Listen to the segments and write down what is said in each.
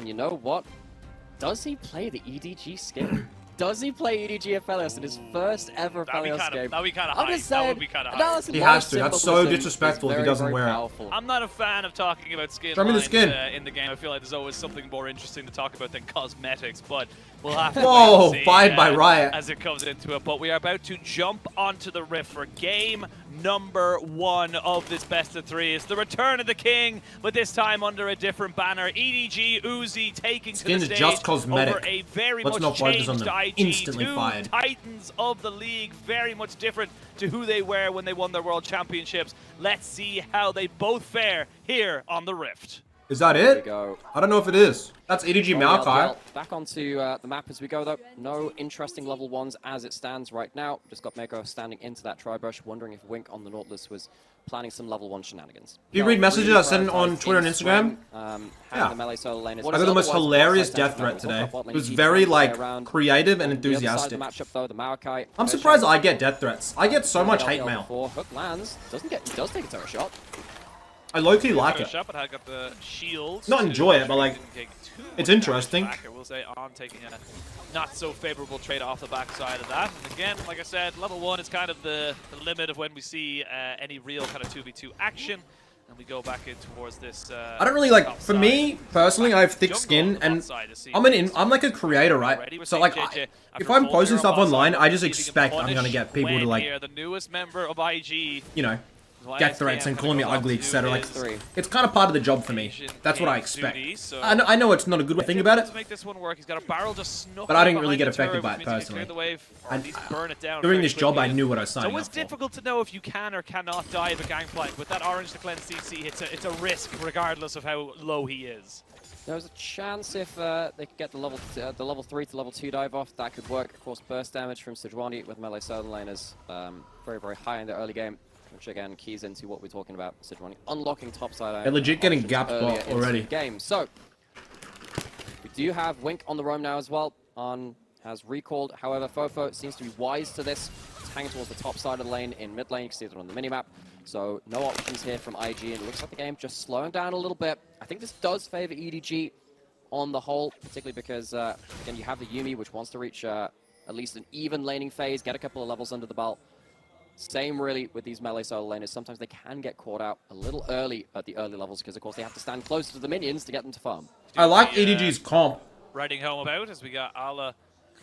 And you know what? Does he play the EDG skin? Does he play EDG Aphelios in his first ever Aphelios game? That would be kind of high. That would be kind of high. He has to. That's so disrespectful if he doesn't wear it. I'm not a fan of talking about skin lines in the game. I feel like there's always something more interesting to talk about than cosmetics, but we'll have to Whoa, see, fired by Riot as it comes into it. But we are about to jump onto the Rift for game number 1 of this best of 3. It's the return of the king, but this time under a different banner. EDG Uzi taking to the stage just cosmetic. over a very Let's much not focus on changed them. IG. Instantly Two fired. titans of the league, very much different to who they were when they won their world championships. Let's see how they both fare here on the Rift. Is that it? I don't know if it is. That's EDG Maokai. Back onto the map as we go, though. No interesting level 1s as it stands right now. Just got Mako standing into that tri-brush, wondering if Wink on the Nautilus was planning some level 1 shenanigans. Do you read messages I sent on Twitter and Instagram? Yeah. The melee solo lane is I got the most hilarious death threat today. It was very, like, creative and enthusiastic. I'm surprised I get death threats. I get so much hate mail. Hook lands. Does take a turret shot. I low-key like it. Not enjoy it, but like, it's interesting. I will say on taking a not so favorable trade off the backside of that. And again, like I said, level 1 is kind of the limit of when we see any real kind of 2v2 action. And we go back in towards this. I don't really like. For me personally, I have thick skin, and I'm like a creator, right? So like, if I'm posting stuff online, I just expect I'm gonna get people to like, the newest member of IG, you know, death threats and calling me ugly, etc. Like, it's kind of part of the job for me. That's what I expect. I know it's not a good way to think about it, but I didn't really get affected by it personally. During this job, I knew what I was signing up for. So it's difficult to know if you can or cannot dive a gangplank. With that orange to cleanse CC, it's a risk regardless of how low he is. There's a chance if they could get the level 3 to level 2 dive off, that could work. Of course, burst damage from Sejuani with melee southern laners very, very high in the early game. Which again keys into what we're talking about, Sejuani unlocking topside. They're legit getting gapped already. Game. So we do have Wink on the roam now as well. Has recalled. However, Fofo seems to be wise to this. He's hanging towards the top side of the lane in mid lane. You can see it on the minimap. So no options here from IG, and it looks like the game just slowing down a little bit. I think this does favor EDG on the whole, particularly because again you have the Yuumi, which wants to reach at least an even laning phase, get a couple of levels under the belt. Same really with these melee solo laners. Sometimes they can get caught out a little early at the early levels because, of course, they have to stand closer to the minions to get them to farm. I like EDG's comp. Riding home about as we got Ala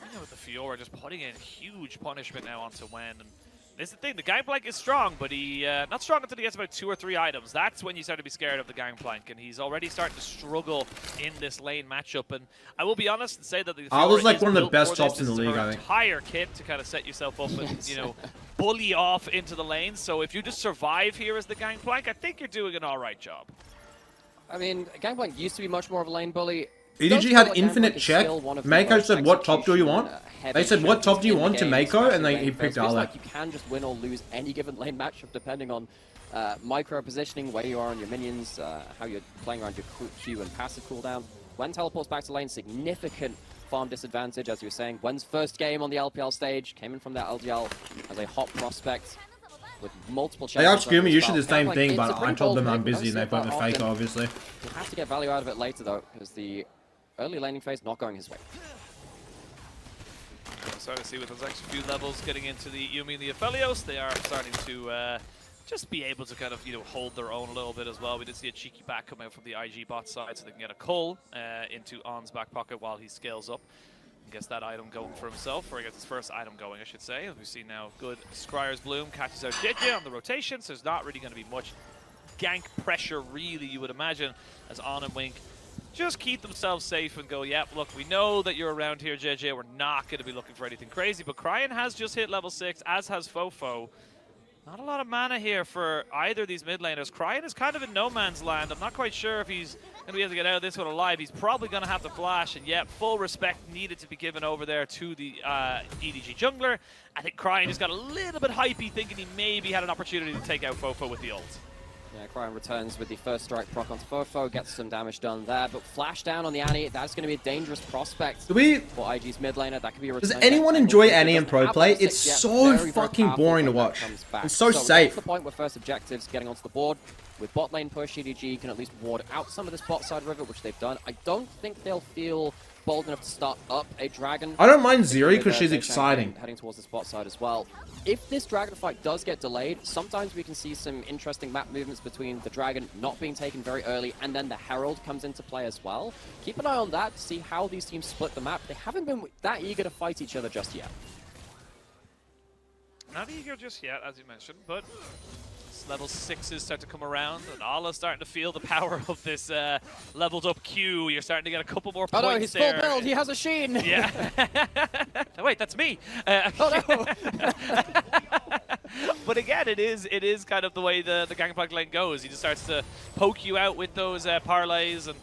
kind of with the Fiora just putting in huge punishment now onto Wen. And this is the thing, the gangplank is strong, but he not strong until he gets about 2 or 3 items. That's when you start to be scared of the gangplank, and he's already starting to struggle in this lane matchup. And I will be honest and say that the Ala's like one of the best tops in the league, I think. Entire kit to kind of set yourself up and you know bully off into the lane. So if you just survive here as the gangplank, I think you're doing an all right job. I mean, gangplank used to be much more of a lane bully. EDG had infinite check. Mako said, "What top do you want?" They said, "What top do you want?" to Mako, and he picked Ala. Like you can just win or lose any given lane matchup depending on micro positioning, where you are on your minions, how you're playing around your Q and passive cooldown. When teleports back to lane, significant farm disadvantage, as you were saying. Wen's first game on the LPL stage came in from that LGL as a hot prospect with multiple chances. They asked me, you should do the same thing, but I told them I'm busy and they put me fake, obviously. He'll have to get value out of it later, though, because the early laning phase not going his way. Starting to see with those extra few levels getting into the Yuumi and the Aphelios, they are starting to just be able to kind of, you know, hold their own a little bit as well. We did see a cheeky back come out from the IG bot side so they can get a cull into On's back pocket while he scales up and gets that item going for himself, or he gets his first item going, I should say. As we see now, good Scryer's Bloom catches out JJ on the rotation, so there's not really going to be much gank pressure, really, you would imagine, as On and Wink just keep themselves safe and go, yeah, look, we know that you're around here, JJ. We're not going to be looking for anything crazy. But Cryan has just hit level 6, as has Fofo. Not a lot of mana here for either of these mid laners. Cryan is kind of in no man's land. I'm not quite sure if he's going to be able to get out of this one alive. He's probably going to have to flash. And yet, full respect needed to be given over there to the EDG jungler. I think Cryan just got a little bit hypey, thinking he maybe had an opportunity to take out Fofo with the ult. Yeah, Cryan returns with the first strike proc onto Fofo, gets some damage done there, but flash down on the Annie, that's going to be a dangerous prospect for IG's mid laner. That could be a return. Does anyone enjoy Annie in pro play? It's so fucking boring to watch. It's so safe. That's the point where first objectives getting onto the board. with bot lane push, EDG can at least ward out some of this bot side river, which they've done. I don't think they'll feel bold enough to start up a dragon. I don't mind Zeri because she's exciting. Heading towards the spot side as well. If this dragon fight does get delayed, sometimes we can see some interesting map movements between the dragon not being taken very early and then the herald comes into play as well. Keep an eye on that to see how these teams split the map. They haven't been that eager to fight each other just yet. Not eager just yet, as you mentioned, but level 6s start to come around, and Allah's starting to feel the power of this leveled up Q. You're starting to get a couple more points. Oh no, he's there. full build, he has a Sheen! Yeah. Wait, that's me! Oh no! But again, it is kind of the way the Gangplank lane goes. He just starts to poke you out with those parlays and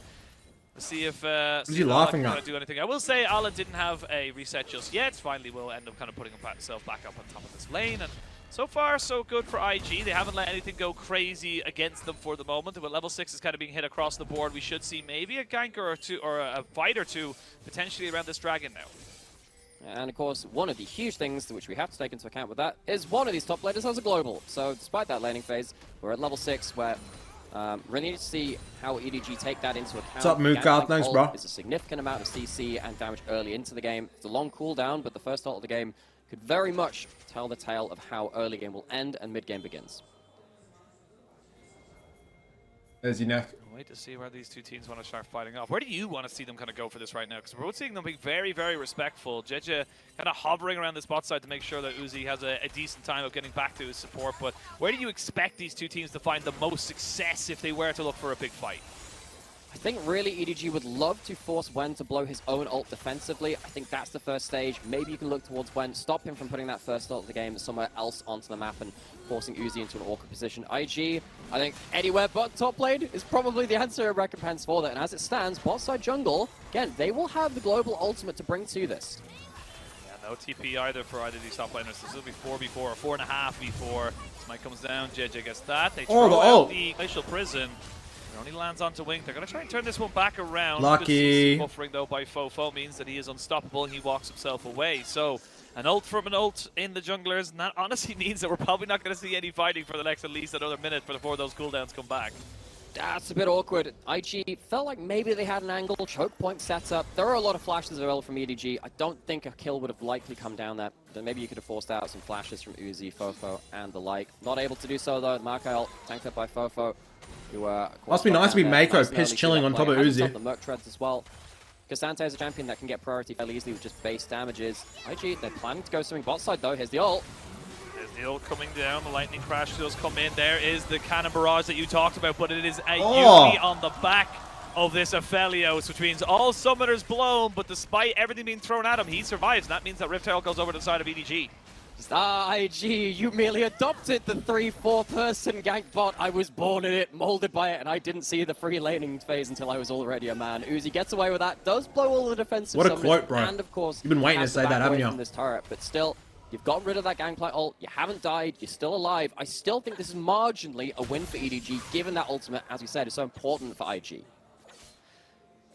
see if what are you laughing at? Do anything. I will say Allah didn't have a reset just yet. Finally will end up kind of putting himself back up on top of this lane, and so far, so good for IG. They haven't let anything go crazy against them for the moment. But level 6 is kind of being hit across the board. We should see maybe a ganker or two, or a fight or two, potentially around this dragon now. And of course, one of the huge things which we have to take into account with that is one of these top laners has a global. So despite that laning phase, we're at level 6 where really need to see how EDG take that into account. What's up, Mookout? Thanks, bro. It's a significant amount of CC and damage early into the game. It's a long cooldown, but the first ult of the game could very much tell the tale of how early game will end and mid game begins. There's your neck. Wait to see where these two teams want to start fighting off. Where do you want to see them kind of go for this right now? Because we're both seeing them being very, very respectful. Jeje kind of hovering around this bot side to make sure that Uzi has a decent time of getting back to his support. But where do you expect these two teams to find the most success if they were to look for a big fight? I think really EDG would love to force Wen to blow his own ult defensively. I think that's the first stage. Maybe you can look towards Wen, stop him from putting that first ult of the game somewhere else onto the map and forcing Uzi into an awkward position. IG, I think anywhere but top lane is probably the answer and recompense for that. And as it stands, bot side jungle, again, they will have the global ultimate to bring to this. Yeah, no TP either for either of these top laners. This will be 4v4 or 4.5v4. Smite comes down, JJ gets that. They throw out the glacial prison. It only lands onto Wink. They're going to try and turn this one back around. Lucky. Buffering though by Fofo means that he is unstoppable and he walks himself away. So an ult from an ult in the junglers, and that honestly means that we're probably not going to see any fighting for the next at least another minute before those cooldowns come back. That's a bit awkward. IG felt like maybe they had an angle, choke point set up. There are a lot of flashes available from EDG. I don't think a kill would have likely come down there. Then maybe you could have forced out some flashes from Uzi, Fofo, and the like. Not able to do so though. Markai ult tanked up by Fofo. Must be nice to be Mako piss chilling on top of Uzi. The Merc Treads as well. Cassante is a champion that can get priority fairly easily with just base damages. IG, they're planning to go something bot side though. Here's the ult. There's the ult coming down. The lightning crash does come in. There is the cannon barrage that you talked about, but it is a Yuki on the back of this Aphelios, which means all summoners blown, but despite everything being thrown at him, he survives. And that means that Riptail goes over to the side of EDG. IG, you merely adopted the 3-4 person gank bot. I was born in it, molded by it, and I didn't see the free laning phase until I was already a man. Uzi gets away with that, does blow all the defensive What a quote, bro. And of course, you've been waiting to say that, haven't you? From this turret, but still, you've gotten rid of that gangplank ult, you haven't died, you're still alive. I still think this is marginally a win for EDG, given that ultimate, as we said, is so important for IG.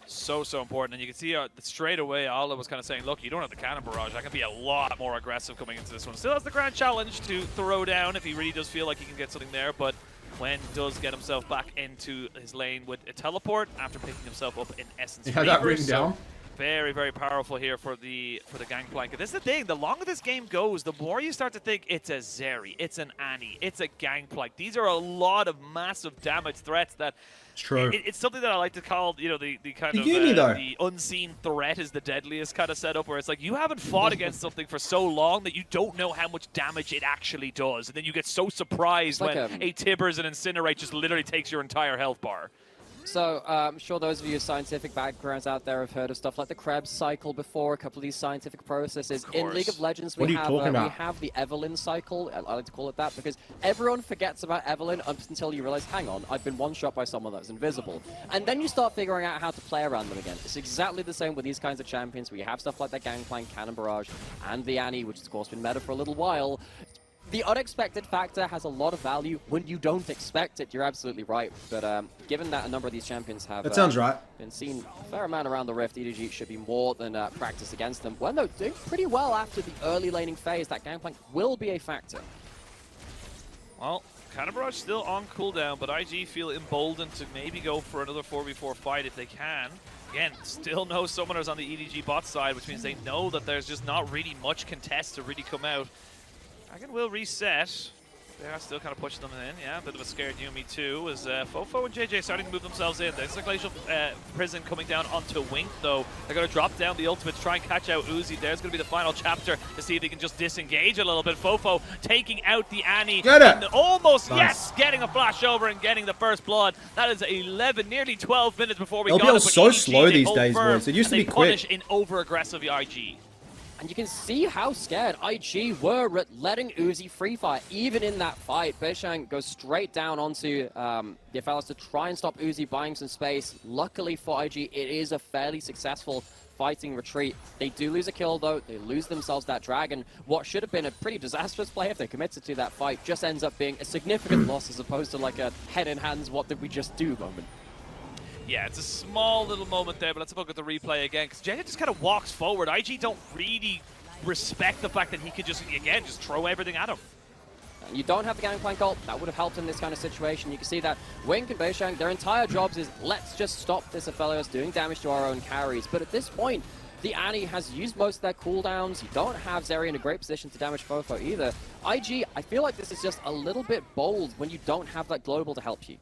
So important, and you can see straight away Allah was kind of saying, look, you don't have the cannon barrage. I can be a lot more aggressive coming into this one. Still has the grand challenge to throw down if he really does feel like he can get something there, but Wen does get himself back into his lane with a teleport after picking himself up in essence. Yeah, that written down. Very, very powerful here for the Gangplank. And this is the thing, the longer this game goes, the more you start to think it's a Zeri, it's an Annie, it's a Gangplank. These are a lot of massive damage threats that it's true. It's something that I like to call, you know, the kind of the unseen threat is the deadliest kind of setup, where it's like you haven't fought against something for so long that you don't know how much damage it actually does, and then you get so surprised when a Tibbers and Incinerate just literally takes your entire health bar. So, I'm sure those of you with scientific backgrounds out there have heard of stuff like the Krebs cycle before, a couple of these scientific processes. In League of Legends, we have the Evelyn cycle, I like to call it that, because everyone forgets about Evelyn up until you realize, hang on, I've been one-shot by someone that's invisible. And then you start figuring out how to play around them again. It's exactly the same with these kinds of champions, where you have stuff like that Gangplank, Cannon Barrage, and the Annie, which has, of course, been meta for a little while. The unexpected factor has a lot of value when you don't expect it. You're absolutely right. But given that a number of these champions have been seen a fair amount around the Rift, EDG should be more than practice against them. Well, no, doing pretty well after the early laning phase. That Gangplank will be a factor. Well, Cannon Barrage still on cooldown, but IG feel emboldened to maybe go for another 4v4 fight if they can. Again, still no summoners on the EDG bot side, which means they know that there's just not really much contest to really come out. Dragon will reset. They are still kind of pushing them in, yeah. A bit of a scared Yumi too, as Fofo and JJ starting to move themselves in. There's a Glacial Prison coming down onto Wink, though. They're going to drop down the ultimate to try and catch out Uzi. There's going to be the final chapter to see if they can just disengage a little bit. Fofo taking out the Annie. Get it! Almost, nice. Yes, getting a flash over and getting the first blood. That is 11, nearly 12 minutes before we got LPL it. is so EDG, slow these days, firm, boys. It used to be quick. Punish in over-aggressive IG. And you can see how scared IG were at letting Uzi free fire. Even in that fight, Beishang goes straight down onto the Aphelios to try and stop Uzi buying some space. Luckily for IG, it is a fairly successful fighting retreat. They do lose a kill though, they lose themselves that dragon. What should have been a pretty disastrous play if they committed to that fight just ends up being a significant loss as opposed to like a head in hands, what did we just do moment. Yeah, it's a small little moment there, but let's have a look at the replay again, because JJ just kind of walks forward. IG don't really respect the fact that he could just, again, just throw everything at him. You don't have the Gangplank ult, that would have helped in this kind of situation. You can see that Wink and Beishang, their entire jobs is, let's just stop this Aphelios doing damage to our own carries. But at this point, the Annie has used most of their cooldowns. You don't have Zeri in a great position to damage Fofo either. IG, I feel like this is just a little bit bold when you don't have that global to help you.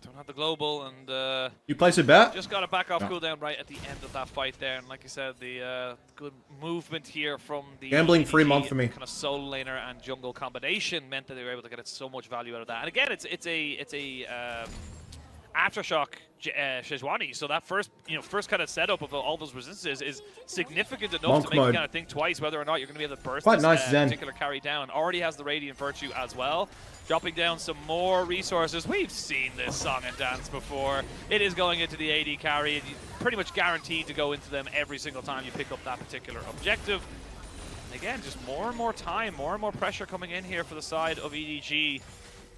Don't have the global, and You place a bet? just got a back off cooldown right at the end of that fight there. And like you said, the good movement here from the Gambling free month for me. Kind of solo laner and jungle combination meant that they were able to get so much value out of that. And again, it's a aftershock Sejuani, so that first kind of setup of all those resistances is significant enough Monk to make mode. you kind of think twice whether or not you're going to be able to burst Quite this nice Zen. particular carry down. Already has the Radiant Virtue as well. Dropping down some more resources. We've seen this song and dance before. It is going into the AD carry, and you're pretty much guaranteed to go into them every single time you pick up that particular objective. And again, just more and more time, more and more pressure coming in here for the side of EDG.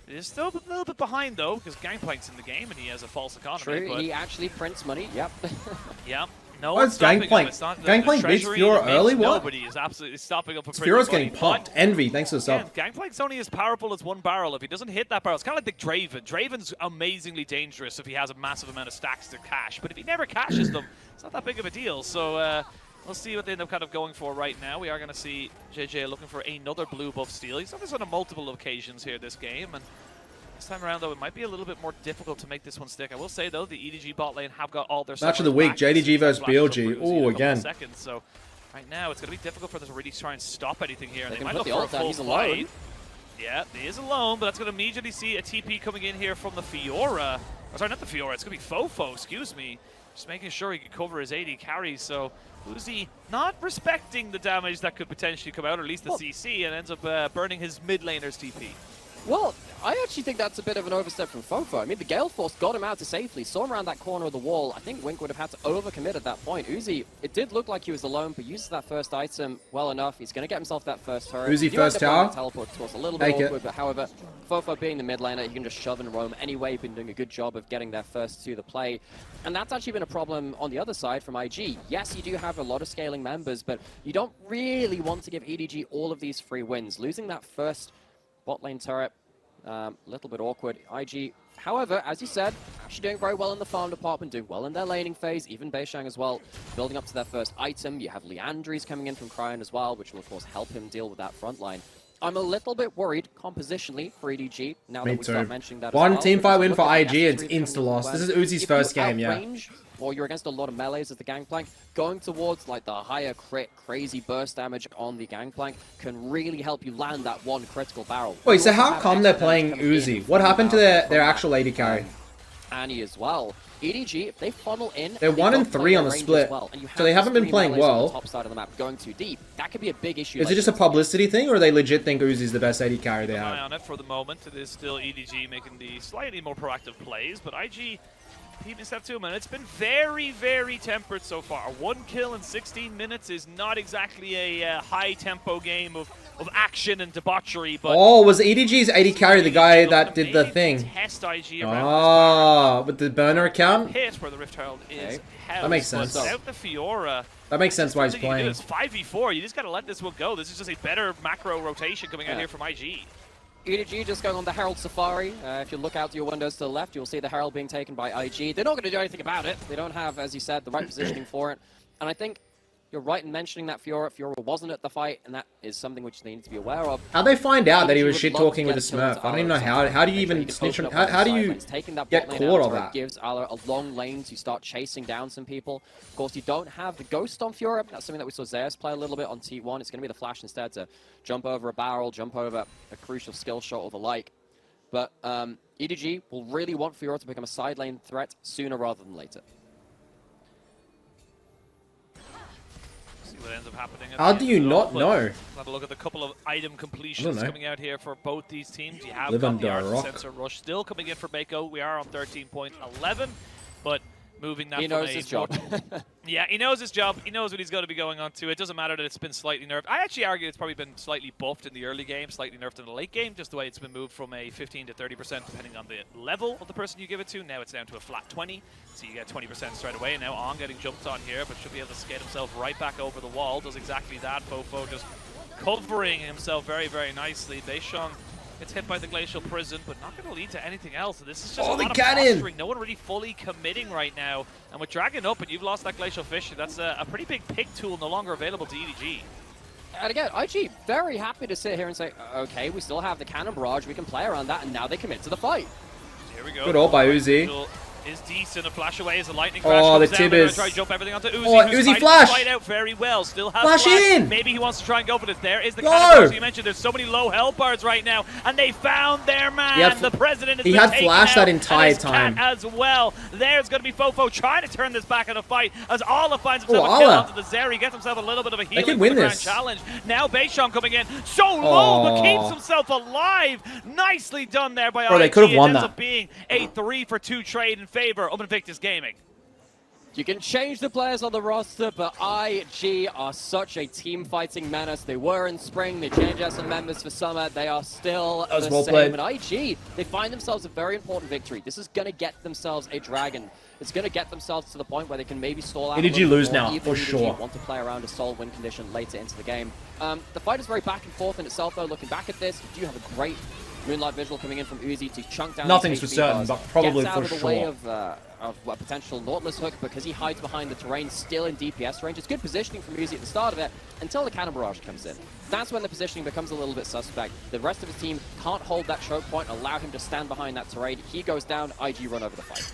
It is still a little bit behind, though, because Gangplank's in the game and he has a false economy. True, but he actually prints money, yep. Yep. No What's one's stopping him. Gangplank? It's not the Gangplank beats treasury Fiora that early? makes What? Nobody is absolutely stopping him for Fiora's getting popped. Envy, thanks for the sub. Gangplank's only as powerful as one barrel. If he doesn't hit that barrel, it's kind of like the Draven. Draven's amazingly dangerous if he has a massive amount of stacks to cash, but if he never cashes them, it's not that big of a deal. So we'll see what they end up kind of going for right now. We are going to see JJ looking for another blue buff steal. He's done this on multiple occasions here this game, and this time around, though, it might be a little bit more difficult to make this one stick. I will say, though, the EDG bot lane have got all their Match of the week, JDG versus BLG. Oh, again. Seconds, so right now, it's going to be difficult for them to really try and stop anything here. And They they can might put look the for a ult full down. He's alone. fight. Yeah, he is alone, but that's going to immediately see a TP coming in here from the Fiora. Oh, sorry, not the Fiora. It's going to be Fofo, excuse me. Just making sure he can cover his AD carries. So Uzi not respecting the damage that could potentially come out, or at least the CC, and ends up burning his mid laner's TP. Well, I actually think that's a bit of an overstep from Fofo. I mean, the Gale Force got him out to safely, saw him around that corner of the wall. I think Wink would have had to overcommit at that point. Uzi, it did look like he was alone, but uses that first item well enough. He's going to get himself that first turret. Uzi You first end up on tower. the teleport towards a little bit Take it. awkward, but however, Fofo being the mid laner, he can just shove and roam anyway. Been doing a good job of getting there first to the play. And that's actually been a problem on the other side from IG. Yes, you do have a lot of scaling members, but you don't really want to give EDG all of these free wins. Losing that first bot lane turret, little bit awkward. IG, however, as you said, actually doing very well in the farm department, doing well in their laning phase, even Beishang as well, building up to their first item. You have Leandries coming in from Cryon as well, which will of course help him deal with that front line. I'm a little bit worried compositionally for EDG now that we start mentioning that. One as well, teamfight win look for at the IG, it's S3 insta-loss. coming This in is Uzi's if first you game, yeah. outrange, or you're against a lot of melees as the Gangplank, going towards like the higher crit, crazy burst damage on the Gangplank can really help you land that one critical barrel. Wait, You so also how have come they're extra playing damage coming in Uzi? What from happened to from their that, actual AD carry? Annie as well. EDG, if they funnel in, They're and they 1 and don't play 3 on their the range split, as well, and you so they have haven't been these playing three melees on well. the top side of the map going too deep. That could be a big issue. Is it just a publicity thing, or they legit think Uzi's the best AD carry they Eye have? on it for the moment. It is still EDG making the slightly more proactive plays, but IG Keeping step 2 minutes. It's been very, very tempered so far. 1 kill in 16 minutes is not exactly a high-tempo game of action and debauchery. But oh, was EDG's 80 carry the guy that did the thing? Test IG around Oh, with the burner account? Pit where the Rift Herald is that makes sense. Without the Fiora, that makes sense why he's playing. It's 5v4. You just got to let this one go. This is just a better macro rotation coming out here from IG. EDG just going on the Herald Safari. If you look out to your windows to the left, you'll see the Herald being taken by IG. They're not going to do anything about it. They don't have, as you said, the right positioning for it. And I think you're right in mentioning that Fiora wasn't at the fight, and that is something which they need to be aware of. How'd they find out that he was shit-talking with a Smurf? I don't even know how. How do you even snitch on... How do you get caught on that? Gives Ala a long lane to start chasing down some people. Of course, you don't have the Ghost on Fiora. That's something that we saw Zeus play a little bit on T1. It's going to be the Flash instead to jump over a barrel, jump over a crucial skill shot or the like. But EDG will really want Fiora to become a side lane threat sooner rather than later. What ends up happening. How do you not know? Have a look at the couple of item completions coming out here for both these teams. You have Live got under the a rock. Sensor Rush still coming in for Mako. We are on 13.11, but moving that. He knows his job. Yeah, he knows his job. He knows what he's going to be going on to. It doesn't matter that it's been slightly nerfed. I actually argue it's probably been slightly buffed in the early game, slightly nerfed in the late game, just the way it's been moved from a 15 to 30% depending on the level of the person you give it to. Now it's down to a flat 20, so you get 20% straight away. Now On getting jumped on here, but should be able to skate himself right back over the wall. Does exactly that. Fofo just covering himself very, very nicely. Beishong gets hit by the Glacial Prison, but not going to lead to anything else. So this is just a lot of posturing. No one really fully committing right now. And with Dragon up and you've lost that Glacial Fish, that's a pretty big pick tool no longer available to EDG. And again, IG very happy to sit here and say, okay, we still have the Cannon Barrage, we can play around that, and now they commit to the fight. Here we go. Good ult by Uzi. Is decent. A flash away as a lightning crash. Oh, the tib is. Try to jump everything onto Uzi. Oh, Uzi flash. Fight out very well. Still has flash in. Maybe he wants to try and go for this. There is the cannon. So you mentioned there's so many low health bars right now, and they found their man. The president. He had flash that entire time as well. There's going to be Fofo trying to turn this back in a fight as Ala finds himself a kill onto the Zeri. Gets himself a little bit of a healing. They can win this challenge. Now Beishong coming in so low, but keeps himself alive. Nicely done there by IG. They could have won that. It ends up being a 3-for-2 trade in favor of Invictus Gaming. You can change the players on the roster, but IG are such a team-fighting menace. They were in spring, they changed out some members for summer, they are still the same. And IG, they find themselves a very important victory. This is going to get themselves a dragon. It's going to get themselves to the point where they can maybe stall out. EDG lose now, for sure. Want to play around a soul win condition later into the game. The fight is very back and forth in itself, though. Looking back at this, you do have a great Moonlight Vigil coming in from Uzi to chunk down. Nothing's for certain, but probably for sure. Gets out of the way of a potential Nautilus hook because he hides behind the terrain, still in DPS range. It's good positioning from Uzi at the start of it until the Cannon Barrage comes in. That's when the positioning becomes a little bit suspect. The rest of his team can't hold that choke point, allow him to stand behind that terrain. He goes down, IG run over the fight.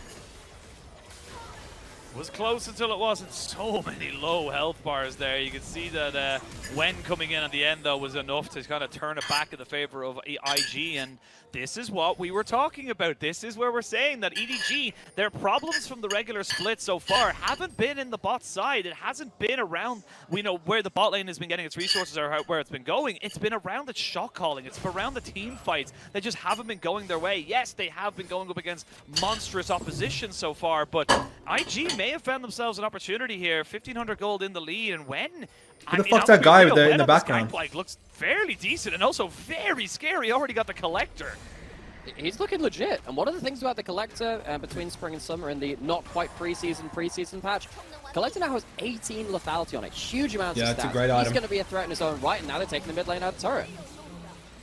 Was close until it wasn't. So many low health bars there. You can see that Wen coming in at the end, though, was enough to kind of turn it back in the favor of IG. And this is what we were talking about. This is where we're saying that EDG, their problems from the regular split so far haven't been in the bot side. It hasn't been around, we know, where the bot lane has been getting its resources or where it's been going. It's been around its shot calling. It's around the team fights. They just haven't been going their way. Yes, they have been going up against monstrous opposition so far, but IG may have found themselves an opportunity here. 1,500 gold in the lead, and when who the fuck's that guy in the background? Like, looks fairly decent and also very scary. Already got the Collector. He's looking legit, and one of the things about the Collector between spring and summer in the not quite preseason patch, Collector now has 18 lethality on it, huge amounts of stats. It's a great item. He's going to be a threat in his own right, and now they're taking the mid lane out of the turret.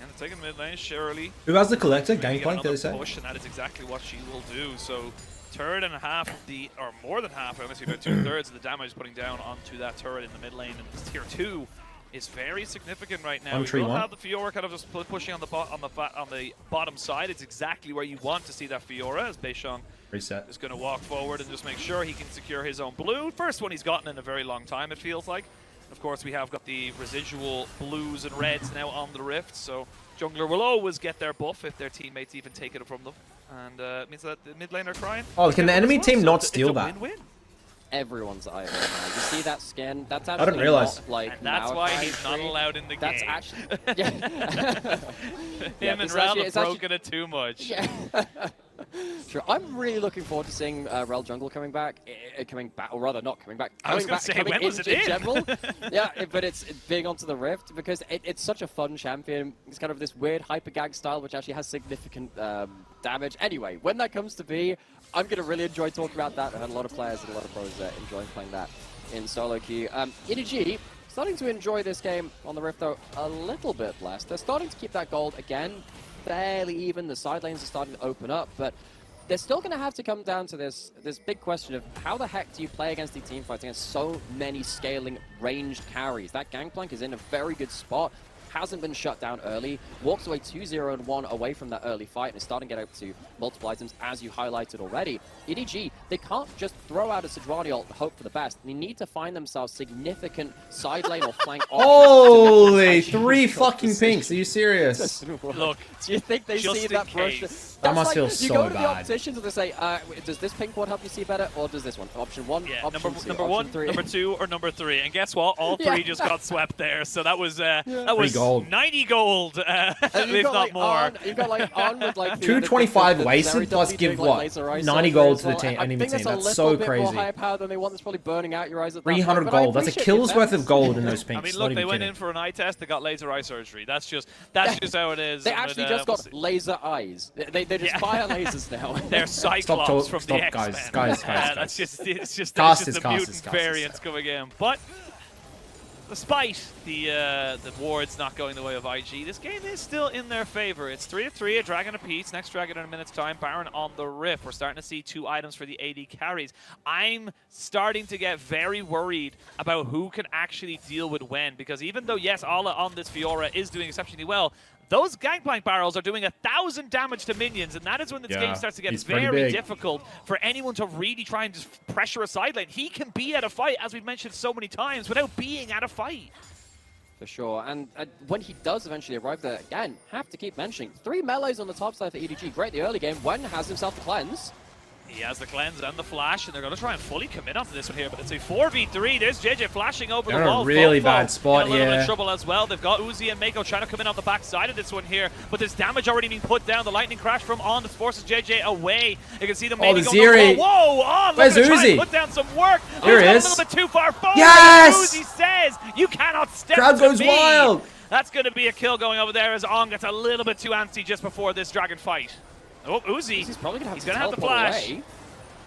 And they're taking mid lane, surely. Who has the Collector? Gangplank, did they say? Push, and that is exactly what she will do. So third and a half of the, or more than half, honestly, about 2/3 of the damage putting down onto that turret in the mid lane, and tier 2 is very significant right now. We will have the Fiora kind of just pushing on the bottom side. It's exactly where you want to see that Fiora, as Beishong is going to walk forward and just make sure he can secure his own blue. First one he's gotten in a very long time, it feels like. Of course, we have got the residual blues and reds now on the Rift, so jungler will always get their buff if their teammates even take it from them. And it means that the mid lane are crying. Oh, can the enemy team not steal that? Win-win. Everyone's eye now. You see that skin? That's actually I didn't realize. Not, like, and that's why he's not allowed in the that's game. Actually, yeah. Him and Ralph have broken it too much. Yeah. Sure, I'm really looking forward to seeing Rel Jungle coming back, or rather not coming back. I was going to say, when was it in? General. Yeah, but it's being onto the Rift because it's such a fun champion. It's kind of this weird hyper gag style, which actually has significant damage. Anyway, when that comes to be, I'm going to really enjoy talking about that. I had a lot of players and a lot of pros enjoying playing that in solo queue. EDG starting to enjoy this game on the Rift though a little bit less. They're starting to keep that gold again fairly even. The side lanes are starting to open up, but they're still going to have to come down to this big question of how the heck do you play against these team fights against so many scaling ranged carries. That Gangplank is in a very good spot, hasn't been shut down early, walks away 2-0-1 away from that early fight, and is starting to get out to multiple items, as you highlighted already. EDG, they can't just throw out a Sejuani ult and hope for the best. They need to find themselves significant side lane or flank options. Holy, 3 fucking pinks, are you serious? Look, do you think they see that brush? That must feel you so go to the bad. opticians and they say, does this pink one help you see better, or does this one? Option 1, yeah, option 2, number option 1, 3. number 2, or number 3. And guess what? All 3 just got swept there. So that was that was gold. 90 gold, if not more. You've got like on with like 225 wasted plus give what? 90 gold to the enemy team. That's so crazy. More higher power than they want. That's probably burning out your eyes at that 300 point, gold. That's a kill's worth of gold in those pinks. I mean, look, they went in for an eye test. They got laser eye surgery. That's just how it is. They actually just got laser eyes. They just fire lasers now. They're Cyclops from the X-Men. Guys. It's just the mutant variants coming in. But despite the wards not going the way of IG, this game is still in their favor. It's 3-3, a dragon apiece. Next dragon in a minute's time. Baron on the Rift. We're starting to see 2 items for the AD carries. I'm starting to get very worried about who can actually deal with when, because even though, yes, Ala on this Fiora is doing exceptionally well, those Gangplank barrels are doing 1,000 damage to minions, and that is when this game starts to get very difficult for anyone to really try and just pressure a side lane. He can be at a fight, as we've mentioned so many times, without being at a fight. For sure, and when he does eventually arrive there, again, have to keep mentioning, 3 melees on the top side for EDG. Great the early game. Wen has himself the cleanse. He has the cleanse and the flash, and they're going to try and fully commit onto this one here, but it's a 4v3. There's JJ flashing over the wall. They're in a really bad spot here. A little bit of trouble as well. They've got Uzi and Mako trying to come in on the back side of this one here, but there's damage already being put down. The lightning crash from On forces JJ away. You can see them maybe going, whoa, On, where's Uzi? Put down some work. Here he is. A little bit too far forward. Yes! Uzi says, you cannot step Crowd to goes me. wild. That's going to be a kill going over there as On gets a little bit too antsy just before this dragon fight. Oh, Uzi. He's probably going to have the flash. Away.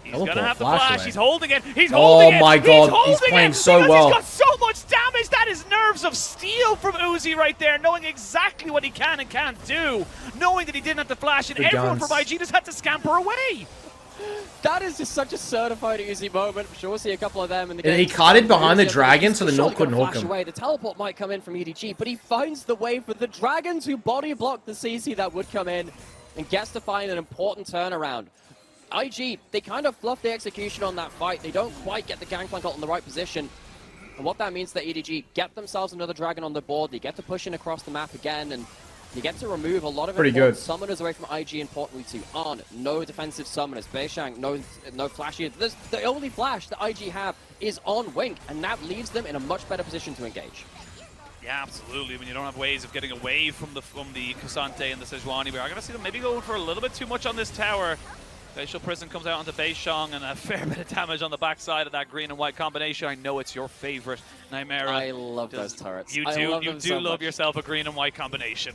He's going to have the flash. He's holding it. He's holding it. Oh my god, he's playing so well. He's got so much damage. That is nerves of steel from Uzi right there, knowing exactly what he can and can't do, knowing that he didn't have the flash, and everyone from IG just had to scamper away. That is just such a certified Uzi moment. I'm sure we'll see a couple of them in the game. He caught behind the dragon, so the Null couldn't hook him. The teleport might come in from EDG, but he finds the way for the dragon to body block the CC that would come in, and gets to find an important turnaround. IG, they kind of fluff the execution on that fight. They don't quite get the Gangplank ult in the right position. And what that means to EDG, get themselves another dragon on the board. They get to push in across the map again, and you get to remove a lot of important summoners away from IG, importantly too. On, no defensive summoners. Beishang, no flashy. The only flash that IG have is on Wink, and that leaves them in a much better position to engage. Yeah, absolutely. When you don't have ways of getting away from the Kusante and the Sejuani, we are going to see them maybe going for a little bit too much on this tower. Facial Prison comes out onto Beishang, and a fair bit of damage on the backside of that green and white combination. I know it's your favorite, Nightmare. I love those turrets. You do love yourself a green and white combination.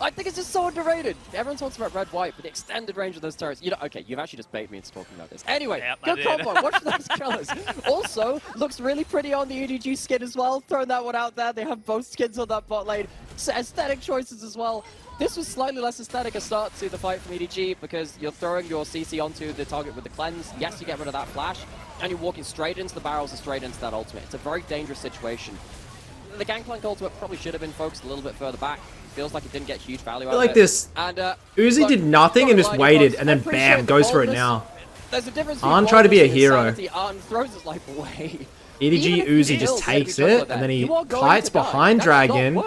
I think it's just so underrated. Everyone talks about red-white, but the extended range of those turrets. You know, okay, you've actually just baited me into talking about this. Anyway, good combo. Watch those colors. Also, looks really pretty on the EDG skin as well. Throwing that one out there. They have both skins on that bot lane. Aesthetic choices as well. This was slightly less aesthetic a start to the fight from EDG because you're throwing your CC onto the target with the cleanse. Yes, you get rid of that flash, and you're walking straight into the barrels and straight into that ultimate. It's a very dangerous situation. The Gangplank ultimate probably should have been focused a little bit further back. Feels like it didn't get huge value out of it. Like this. And, Uzi did nothing and just waited, and then bam, goes for it now. There's a difference. Arn tried to be a hero. Arn throws his life away. EDG Uzi just takes it, and then he kites behind Dragon.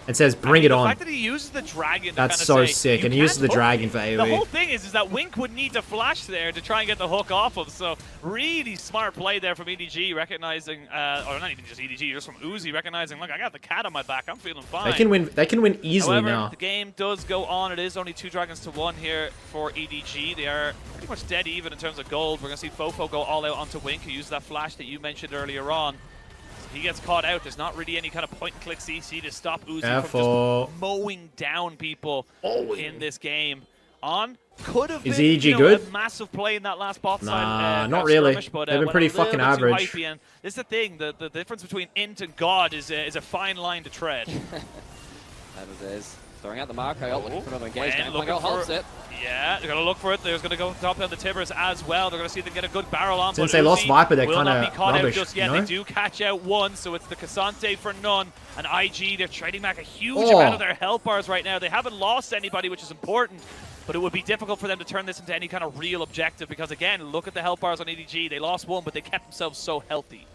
and says, "Bring it on." The fact that he uses the dragon. That's so sick, and he uses the dragon for AoE. The whole thing is that Wink would need to flash there to try and get the hook off him. So really smart play there from EDG, recognizing, or not even just EDG, just from Uzi recognizing, look, I got the cat on my back. I'm feeling fine. They can win easily. However, now. The game does go on. It is only 2 dragons to 1 here for EDG. They are pretty much dead even in terms of gold. We're going to see Fofo go all out onto Wink, who used that flash that you mentioned earlier on. So he gets caught out. There's not really any kind of point-and-click CC to stop Uzi from just mowing down people in this game. Could have been a massive play in that last bot side. Not really. But, they've been pretty fucking average. Hypey, and this is the thing. The difference between Int and God is a fine line to tread. That it is. Throwing out the Marco, looking for another engage. Gangplank holds it. Yeah, they're going to look for it. They're going to go top down the Tibbers as well. They're going to see if they can get a good barrel on. Since they lost Viper, they're kind of rubbish. Just yet. They do catch out one, so it's the Cassante for none. And IG, they're trading back a huge amount of their health bars right now. They haven't lost anybody, which is important. But it would be difficult for them to turn this into any kind of real objective because, again, look at the health bars on EDG. They lost one, but they kept themselves so healthy.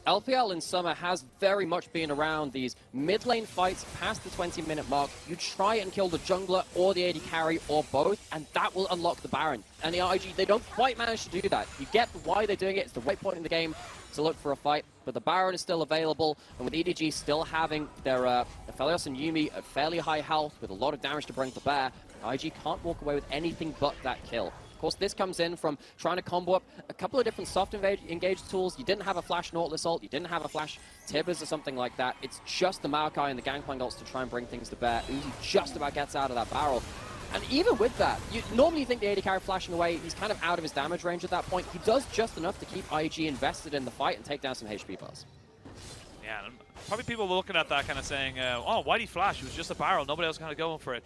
LPL in summer has very much been around these mid-lane fights past the 20-minute mark. You try and kill the jungler or the AD carry or both, and that will unlock the Baron. And the IG, they don't quite manage to do that. You get why they're doing it. It's the right point in the game to look for a fight, but the Baron is still available, and with EDG still having their Aphelios and Yuumi at fairly high health with a lot of damage to bring to bear, IG can't walk away with anything but that kill. Of course, this comes in from trying to combo up a couple of different soft engage tools. You didn't have a flash Nautilus ult, you didn't have a flash Tibbers or something like that. It's just the Maokai and the Gangplank ults to try and bring things to bear. Uzi just about gets out of that barrel. And even with that, you normally think the AD carry flashing away, he's kind of out of his damage range at that point. He does just enough to keep IG invested in the fight and take down some HP bars. Yeah, probably people looking at that kind of saying, oh, why'd he flash? It was just a barrel. Nobody else kind of going for it.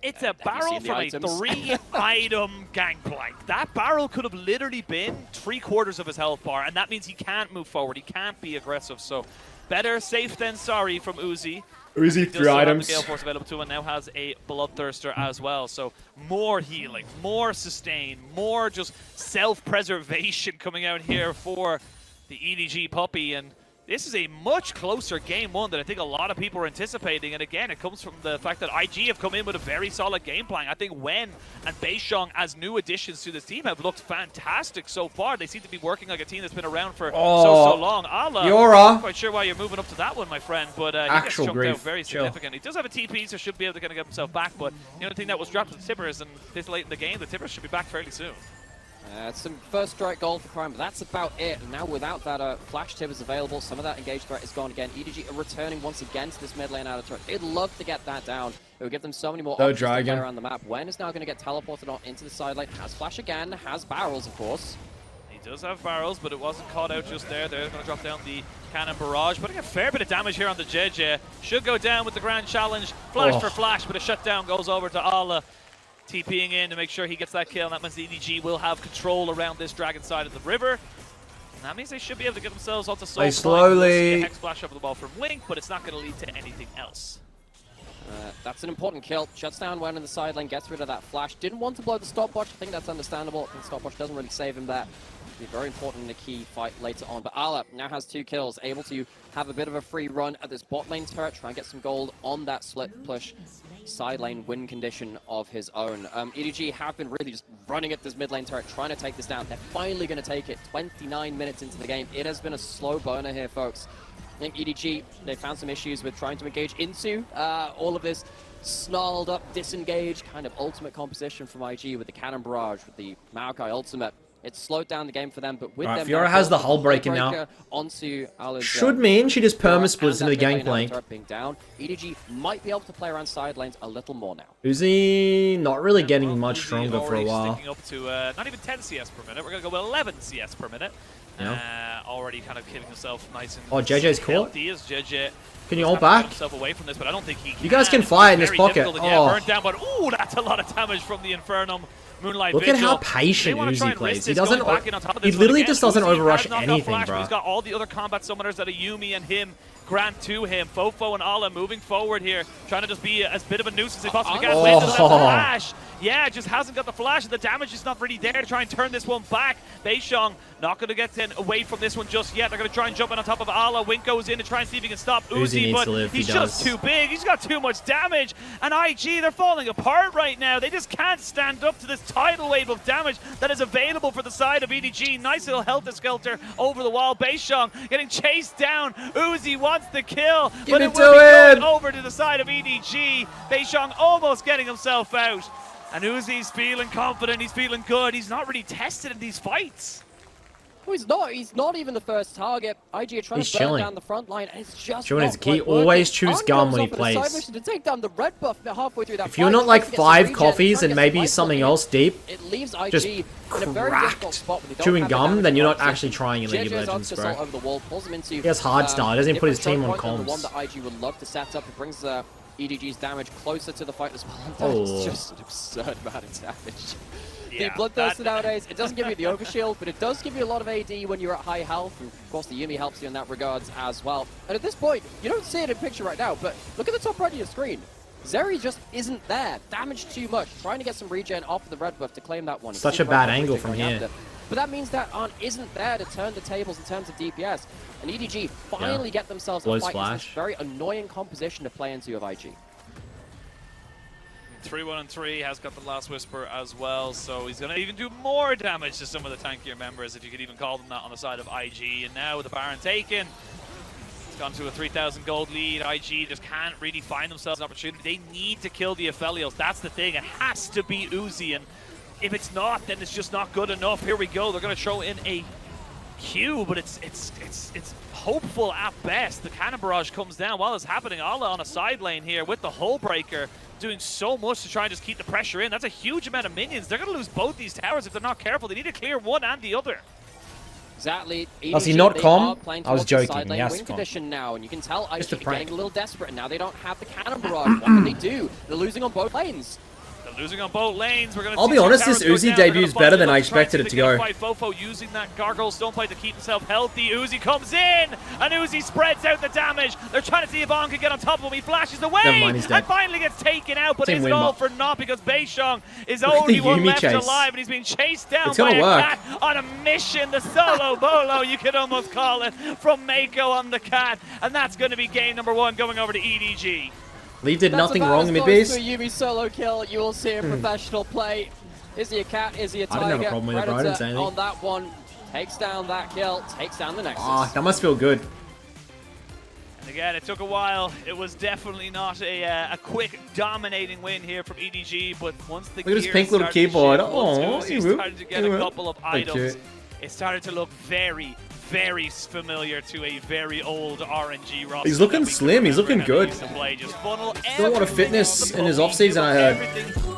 It's a barrel from a 3-item Gangplank. That barrel could have literally been 3/4 of his health bar, and that means he can't move forward. He can't be aggressive. So better safe than sorry from Uzi. Uzi, 3 items. The Gale Force available to him, and now has a Bloodthirster as well. So more healing, more sustain, more just self-preservation coming out here for the EDG puppy. And this is a much closer game one than I think a lot of people are anticipating. And again, it comes from the fact that IG have come in with a very solid game plan. I think Wen and Beishong as new additions to this team have looked fantastic so far. They seem to be working like a team that's been around for so long. Allah, I'm not quite sure why you're moving up to that one, my friend, but he gets jumped out very significant. He does have a TP, so should be able to kind of get himself back, but the only thing that was dropped was the Tibbers, and this late in the game, the Tibbers should be back fairly soon. It's some first strike gold for Crime, but that's about it. And now without that flash Tibbers available, some of that engaged threat is gone again. EDG are returning once again to this mid lane out of turret. They'd love to get that down. It would give them so many more options to play around the map. Wen is now going to get teleported on into the side lane. Has flash again, has barrels, of course. He does have barrels, but it wasn't caught out just there. They're going to drop down the cannon barrage. Putting a fair bit of damage here on the JJ. Should go down with the grand challenge. Flash for flash, but a shutdown goes over to Allah. TPing in to make sure he gets that kill, and that means the EDG will have control around this dragon side of the river. And that means they should be able to get themselves onto soul point. Slowly. A hex splash over the ball from Wink, but it's not going to lead to anything else. That's an important kill. Shuts down Wen in the side lane, gets rid of that flash. Didn't want to blow the stopwatch. I think that's understandable. I think stopwatch doesn't really save him there. Be very important in a key fight later on. But Allah now has 2 kills, able to have a bit of a free run at this bot lane turret, try and get some gold on that split push side lane win condition of his own. EDG have been really just running at this mid lane turret, trying to take this down. They're finally going to take it 29 minutes into the game. It has been a slow burner here, folks. I think EDG, they found some issues with trying to engage into all of this snarled up, disengaged kind of ultimate composition from IG with the cannon barrage, with the Maokai ultimate. It slowed down the game for them, but with them... Fiora has the hull breaker now. Onto Allah's, should mean she just perma-splits into the Gangplank. Being down. EDG might be able to play around side lanes a little more now. Uzi not really getting much stronger for a while. Sticking up to not even 10 CS per minute. We're going to go with 11 CS per minute. Yeah. Already kind of keeping himself nice and JJ's caught. JJ can you hold back? Himself away from this, but I don't think he can. You guys can fly in this pocket. Burnt down, but ooh, that's a lot of damage from the Infernum. Moonlight Look Vigil. at how patient Uzi plays. He doesn't. He literally just doesn't overrush anything, bro. He's got all the other combat summoners that are Yuumi and him grant to him. Fofo and Ala moving forward here, trying to just be as bit of a nuisance as they possibly can. Wind doesn't have the flash. Yeah, just hasn't got the flash, and the damage is not really there to try and turn this one back. Beishong not going to get away from this one just yet. They're going to try and jump in on top of Ala. Wink goes in to try and see if he can stop Uzi, but he's just too big. He's got too much damage. And IG, they're falling apart right now. They just can't stand up to this tidal wave of damage that is available for the side of EDG. Nice little helter-skelter over the wall. Beishong getting chased down. Uzi wants the kill, but it will be going over to the side of EDG. Beishong almost getting himself out. And Uzi's feeling confident, he's feeling good. He's not really tested in these fights. Oh, he's not even the first target. IG are trying to burn down the front line, and it's just showing his key. Always choose Gum when he plays. To take down the red buff halfway through that if you're not like 5 coffees and maybe something else deep, it leaves IG just in a very difficult spot when they don't chewing have gum, the then you're not actually trying in League of Legends, bro. Over the wall, pulls him into, he has hard start, doesn't even put his team on comms. The one that IG would love to set up. It brings EDG's damage closer to the fight as well. That's just an absurd amount of damage. Yeah, the Bloodthirster nowadays, it doesn't give you the overshield, but it does give you a lot of AD when you're at high health. And of course, the Yuumi helps you in that regards as well. And at this point, you don't see it in picture right now, but look at the top right of your screen. Zeri just isn't there. Damaged too much. Trying to get some regen off of the red buff to claim that one. Such a bad angle from here. But that means that Arn isn't there to turn the tables in terms of DPS. And EDG finally get themselves a fight in this very annoying composition to play into of IG. 3-1-3 has got the Last Whisper as well, so he's going to even do more damage to some of the tankier members, if you could even call them that, on the side of IG. And now with the Baron taken, it's gone to a 3,000 gold lead. IG just can't really find themselves an opportunity. They need to kill the Aphelios. That's the thing. It has to be Uzi, and if it's not, then it's just not good enough. Here we go. They're going to throw in a Q, but it's hopeful at best. The cannon barrage comes down while it's happening. Ala on a side lane here with the hull breaker, doing so much to try and just keep the pressure in. That's a huge amount of minions. They're going to lose both these towers if they're not careful. They need to clear one and the other. Exactly. Does he not come? I was joking. He has to come. Condition now, and you can tell IG getting a little desperate, and now they don't have the cannon barrage. What can they do? They're losing on both lanes. Losing on both lanes. We're I'll be honest, this Uzi debut is better than I expected it to go. Fofo using that gargoyle stonepipe to keep himself healthy. Uzi comes in, and Uzi spreads out the damage. They're trying to see if Arn can get on top of him. He flashes away, and finally gets taken out, but is it all for naught because Beishong is only one left alive, and he's being chased down by a cat on a mission. The solo bolo, you could almost call it, from Mako on the cat, and that's going to be game number 1 going over to EDG. Leave did nothing wrong in Midbeast. To a Yuumi solo kill, you will see a professional play. Is he a cat? Is he a tiger? I didn't have a problem with it, bro. I didn't say anything. On that one, takes down that kill, takes down the Nexus. Ah, that must feel good. And again, it took a while. It was definitely not a quick, dominating win here from EDG, but once the look at his pink little keyboard. Oh, he started to get a couple of items. It started to look very familiar to a very old RNG roster. He's looking slim, he's looking good. Still a lot of fitness in his off-season, I heard.